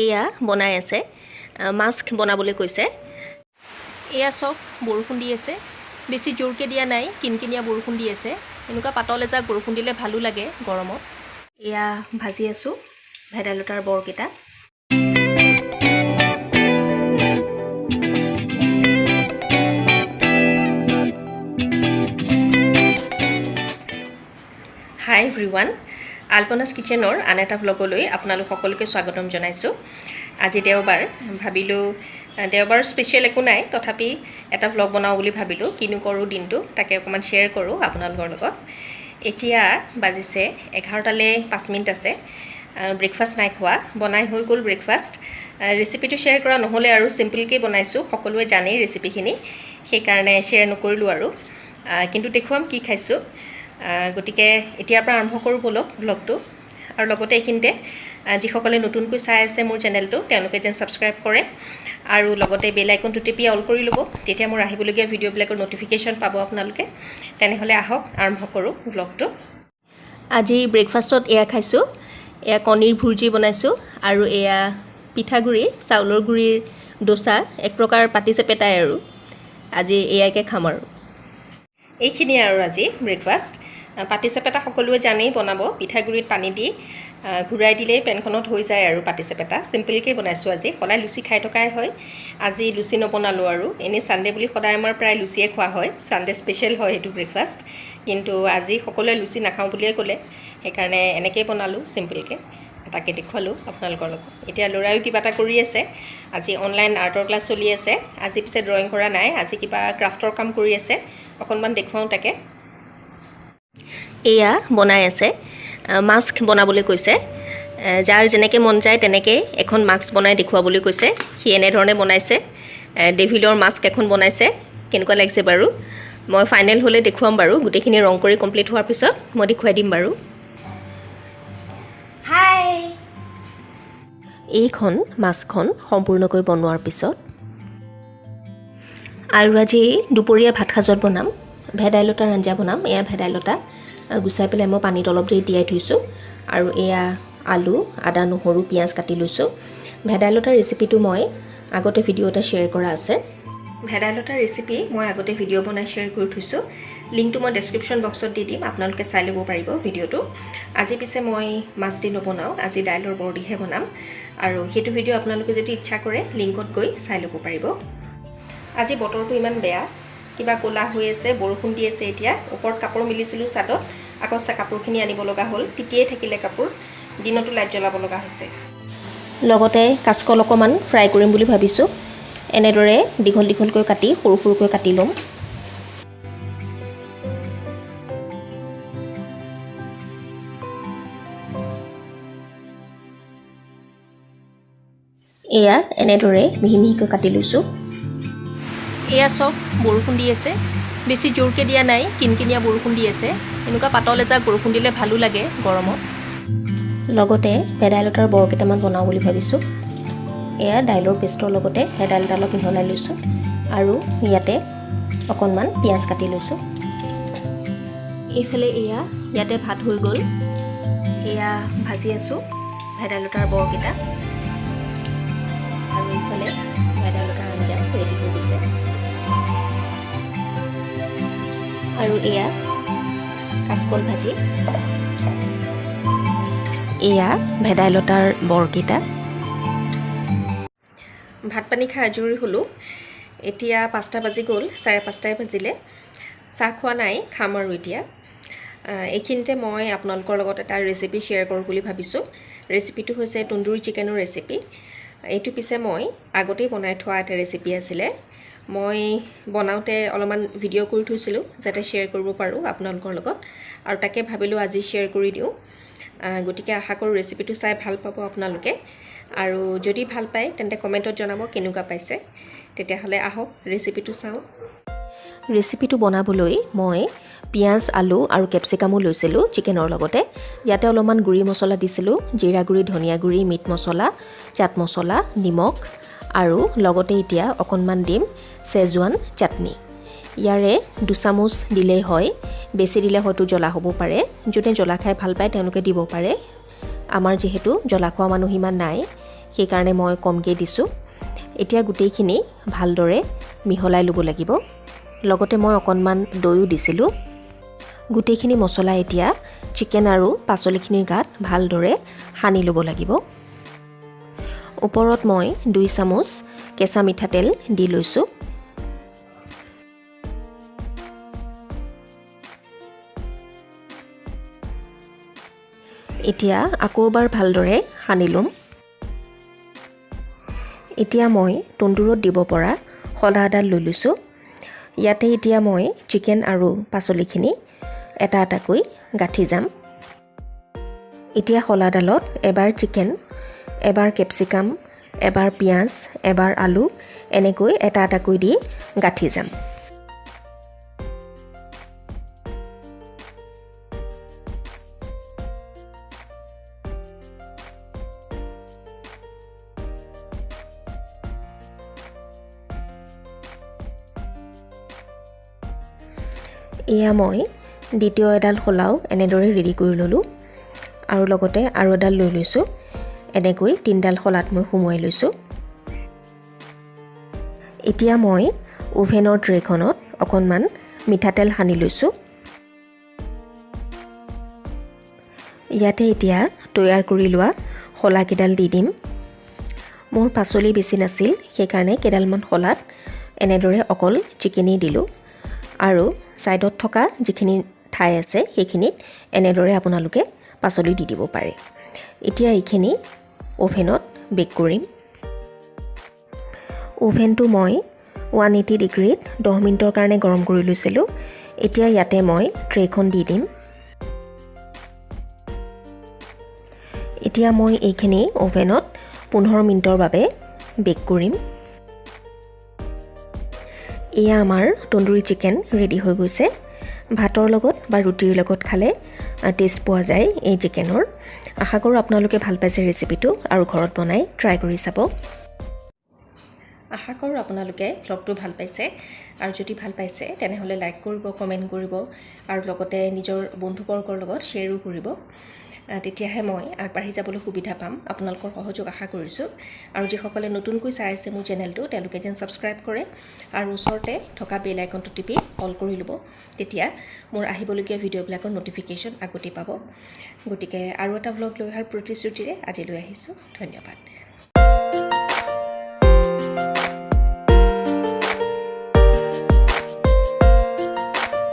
এয়া বনাই আছে মাস্ক বনাবলৈ কৈছে এয়া সব বৰষুণ দি আছে বেছি জোৰকে দিয়া নাই কিনকিনিয়া বৰষুণ দি আছে এনেকুৱা পাতল এজাক বৰষুণ দিলে ভালো লাগে গৰমত এয়া ভাজি আছো ভেদাইলতাৰ বৰকিটা হাই এভৰিৱান আলপনাছ কিচেনৰ আন এটা ভ্লগলৈ আপোনালোক সকলোকে স্বাগতম জনাইছোঁ আজি দেওবাৰ ভাবিলোঁ দেওবাৰ স্পেচিয়েল একো নাই তথাপি এটা ভ্লগ বনাওঁ বুলি ভাবিলোঁ কিনো কৰোঁ দিনটো তাকে অকণমান শ্বেয়াৰ কৰোঁ আপোনালোকৰ লগত এতিয়া বাজিছে 11টালৈ 5 মিনিট আছে ব্ৰেকফাষ্ট নাই খোৱা বনাই হৈ গ'ল ব্ৰেকফাষ্ট ৰেচিপিটো শ্বেয়াৰ কৰা নহ'লে আৰু চিম্পলকৈ বনাইছোঁ সকলোৱে জানেই ৰেচিপিখিনি সেইকাৰণে শ্বেয়াৰ নকৰিলোঁ আৰু কিন্তু দেখুৱাম কি খাইছোঁ গতিকে এতিয়াৰ পৰা আৰম্ভ কৰোঁ বলক ভ্লগটো আৰু লগতে এইখিনিতে যিসকলে নতুনকৈ চাই আছে মোৰ চেনেলটো তেওঁলোকে যেন ছাবস্ক্ৰাইব কৰে আৰু লগতে বেল আইকনটো টিপি অল কৰি ল'ব তেতিয়া মোৰ আহিবলগীয়া ভিডিঅ'বিলাকৰ ন'টিফিকেশ্যন পাব আপোনালোকে তেনেহ'লে আহক আৰম্ভ কৰোঁ ভ্লগটো আজি ব্ৰেকফাষ্টত এয়া খাইছোঁ এয়া কণীৰ ভুৰ্জি বনাইছোঁ আৰু এয়া পিঠাগুড়ি চাউলৰ গুড়িৰ ডোচা এক প্ৰকাৰ পাতিচেপেটাই আৰু আজি এয়াকে খাম আৰু এইখিনিয়ে আৰু আজি ব্ৰেকফাষ্ট পাতিচেপেটা সকলোৱে জানেই বনাব পিঠাগুড়িত পানী দি ঘূৰাই দিলেই পেনখনত হৈ যায় আৰু পাতিচেপেটা চিম্পলকৈ বনাইছোঁ আজি সদায় লুচি খাই থকাই হয় আজি লুচি নবনালোঁ আৰু এনেই ছানডে বুলি সদায় আমাৰ প্ৰায় লুচিয়ে খোৱা হয় ছানডে স্পেচিয়েল হয় সেইটো ব্ৰেকফাষ্ট কিন্তু আজি সকলোৱে লুচি নাখাওঁ বুলিয়ে ক'লে সেইকাৰণে এনেকৈয়ে বনালোঁ চিম্পলকৈ তাকে দেখুৱালোঁ আপোনালোকৰ লগত এতিয়া ল'ৰায়ো কিবা এটা কৰি আছে আজি অনলাইন আৰ্টৰ ক্লাছ চলি আছে আজি পিছে ড্ৰয়িং কৰা নাই আজি কিবা ক্ৰাফ্টৰ কাম কৰি আছে অকণমান দেখুৱাওঁ তাকে এয়া বনাই আছে মাস্ক বনাবলৈ কৈছে যাৰ যেনেকৈ মন যায় তেনেকৈ এখন মাস্ক বনাই দেখুৱাবলৈ কৈছে সি এনেধৰণে বনাইছে ডেভিলৰ মাস্ক এখন বনাইছে কেনেকুৱা লাগিছে বাৰু মই ফাইনেল হ'লে দেখুৱাম বাৰু গোটেইখিনি ৰং কৰি কমপ্লিট হোৱাৰ পিছত মই দেখুৱাই দিম বাৰু হাই এইখন মাস্কখন সম্পূৰ্ণকৈ বনোৱাৰ পিছত আৰু আজি দুপৰীয়া ভাত সাজত বনাম ভেদাইলতাৰ আঞ্জা বনাম এয়া ভেদাইলতা গুচাই পেলাই মই পানীত অলপ দেৰি তিয়াই থৈছোঁ আৰু এয়া আলু আদা নহৰু পিঁয়াজ কাটি লৈছোঁ ভেদাইলতাৰ ৰেচিপিটো মই আগতে ভিডিঅ' এটা শ্বেয়াৰ কৰা আছে ভেদাইলতাৰ ৰেচিপি মই আগতে ভিডিঅ' বনাই শ্বেয়াৰ কৰি থৈছোঁ লিংকটো মই ডেছক্ৰিপশ্যন বক্সত দি দিম আপোনালোকে চাই ল'ব পাৰিব ভিডিঅ'টো আজি পিছে মই মাছ দি নবনাওঁ আজি দাইলৰ বৰদিহে বনাম আৰু সেইটো ভিডিঅ' আপোনালোকে যদি ইচ্ছা কৰে লিংকত গৈ চাই ল'ব পাৰিব আজি বতৰটো ইমান বেয়া কিবা ক'লা হৈ আছে বৰষুণ দি আছে এতিয়া ওপৰত কাপোৰ মিলিছিলোঁ ছাদত আকৌ কাপোৰখিনি আনিব লগা হ'ল তিতিয়েই থাকিলে কাপোৰ দিনতো লাইট জ্বলাব লগা হৈছে লগতে কাচকল অকণমান ফ্ৰাই কৰিম বুলি ভাবিছোঁ এনেদৰে দীঘল দীঘলকৈ কাটি সৰু সৰুকৈ কাটি ল'ম এয়া এনেদৰে মিহি মিহিকৈ কাটি লৈছোঁ এয়া চব বৰষুণ দি আছে বেছি জোৰকৈ দিয়া নাই কিনকিনিয়া বৰষুণ দি আছে এনেকুৱা পাতল এজাক বৰষুণ দিলে ভালো লাগে গৰমত লগতে ভেদাইলতাৰ বৰ কেইটামান বনাওঁ বুলি ভাবিছোঁ এয়া দাইলৰ পেষ্টৰ লগতে ভেদাইলতা অলপ মিহলাই লৈছোঁ আৰু ইয়াতে অকণমান পিঁয়াজ কাটি লৈছোঁ এইফালে এয়া ইয়াতে ভাত হৈ গ'ল এয়া ভাজি আছোঁ ভেদাইলতাৰ বৰকেইটা আৰু এইফালে ভেদাইলতাৰ আঞ্জা ৰেডি হৈ গৈছে আৰু এয়া কাচকল ভাজি এয়া ভেদাইলতাৰ বৰকেইটা ভাত পানী খাই আজৰি হ'লোঁ এতিয়া 5টা বাজি গ'ল 5:30 বাজিলে চাহ খোৱা নাই খাম আৰু এতিয়া এইখিনিতে মই আপোনালোকৰ লগত এটা ৰেচিপি শ্বেয়াৰ কৰোঁ বুলি ভাবিছোঁ ৰেচিপিটো হৈছে তন্দুৰী চিকেনৰ ৰেচিপি এইটো পিছে মই আগতেই বনাই থোৱা এটা ৰেচিপি আছিলে মই বনাওঁতে অলপমান ভিডিঅ' কৰি থৈছিলোঁ যাতে শ্বেয়াৰ কৰিব পাৰোঁ আপোনালোকৰ লগত আৰু তাকে ভাবিলোঁ আজি শ্বেয়াৰ কৰি দিওঁ গতিকে আশা কৰোঁ ৰেচিপিটো চাই ভাল পাব আপোনালোকে আৰু যদি ভাল পায় তেন্তে কমেণ্টত জনাব কেনেকুৱা পাইছে তেতিয়াহ'লে আহক ৰেচিপিটো চাওঁ ৰেচিপিটো বনাবলৈ মই পিঁয়াজ আলু আৰু কেপচিকামো লৈছিলোঁ চিকেনৰ লগতে ইয়াতে অলপমান গুড়ি মছলা দিছিলোঁ জিৰা গুড়ি ধনিয়া গুড়ি মিট মছলা চাট মছলা নিমখ আৰু লগতে এতিয়া অকণমান দিম চেজৱান চাটনি ইয়াৰে 2 চামুচ দিলেই হয় বেছি দিলে হয়তো জ্বলা হ'ব পাৰে যোনে জ্বলা খাই ভাল পায় তেওঁলোকে দিব পাৰে আমাৰ যেহেতু জ্বলা খোৱা মানুহ ইমান নাই সেইকাৰণে মই কমকৈ দিছোঁ। এতিয়া গোটেইখিনি ভালদৰে মিহলাই ল'ব লাগিব। লগতে মই অকণমান দৈও দিছিলোঁ। গোটেইখিনি মছলা এতিয়া চিকেন আৰু পাচলিখিনিৰ গাত ভালদৰে সানি ল'ব লাগিব। ওপৰত মই 2 চামুচ কেঁচা মিঠাতেল দি লৈছোঁ। এতিয়া আকৌ এবাৰ ভালদৰে সানি ল'ম। এতিয়া মই তন্দুৰত দিব পৰা শলা এডাল লৈ লৈছোঁ। ইয়াতে এতিয়া মই চিকেন আৰু পাচলিখিনি এটা এটাকৈ গাঁঠি যাম। এতিয়া শলাডালত এবাৰ চিকেন, এবাৰ কেপচিকাম, এবাৰ পিঁয়াজ, এবাৰ আলু এনেকৈ এটা এটাকৈ দি গাঁঠি যাম। এয়া মই দ্বিতীয় এডাল শলাও এনেদৰে ৰেডি কৰি ল'লোঁ আৰু লগতে আৰু এডাল লৈ লৈছোঁ। এনেকৈ 3ডাল শলাত মই সুমুৱাই লৈছোঁ। এতিয়া মই ওভেনৰ ট্ৰেখনত অকণমান মিঠাতেল সানি লৈছোঁ। ইয়াতে এতিয়া তৈয়াৰ কৰি লোৱা শলাকেইডাল দি দিম। মোৰ পাচলি বেছি নাছিল, সেইকাৰণে কেইডালমান শলাত এনেদৰে অকল চিকেনেই দিলোঁ আৰু ছাইডত থকা যিখিনি ঠাই আছে সেইখিনিত এনেদৰে আপোনালোকে পাচলি দি দিব পাৰে। এতিয়া এইখিনি অ'ভেনত বেক কৰিম। অ'ভেনটো মই 180 ডিগ্ৰীত 10 মিনিটৰ কাৰণে গৰম কৰি লৈছিলোঁ। এতিয়া ইয়াতে মই ট্ৰেখন দি দিম। এতিয়া মই এইখিনি অ'ভেনত 15 মিনিটৰ বাবে বেক কৰিম। এয়া আমাৰ তন্দুৰী চিকেন ৰেডি হৈ গৈছে। ভাতৰ লগত বা ৰুটিৰ লগত খালে টেষ্ট পোৱা যায় এই চিকেনৰ। আশা কৰোঁ আপোনালোকে ভাল পাইছে ৰেচিপিটো আৰু ঘৰত বনাই ট্ৰাই কৰি চাব। আশা কৰোঁ আপোনালোকে ব্লগটো ভাল পাইছে আৰু যদি ভাল পাইছে তেনেহ'লে লাইক কৰিব, কমেণ্ট কৰিব আৰু লগতে নিজৰ বন্ধুবৰ্গৰ লগত শ্বেয়াৰো কৰিব। তেতিয়াহে মই আগবাঢ়ি যাবলৈ সুবিধা পাম। আপোনালোকৰ সহযোগ আশা কৰিছোঁ। আৰু যিসকলে নতুনকৈ চাই আছে মোৰ চেনেলটো তেওঁলোকে যেন ছাবস্ক্ৰাইব কৰে আৰু ওচৰতে থকা বেল আইকনটো টিপি অল কৰি ল'ব। তেতিয়া মোৰ আহিবলগীয়া ভিডিঅ'বিলাকৰ ন'টিফিকেশ্যন আগতে পাব। গতিকে আৰু এটা ব্লগ লৈ অহাৰ প্ৰতিশ্ৰুতিৰে আজিলৈ আহিছোঁ। ধন্যবাদ।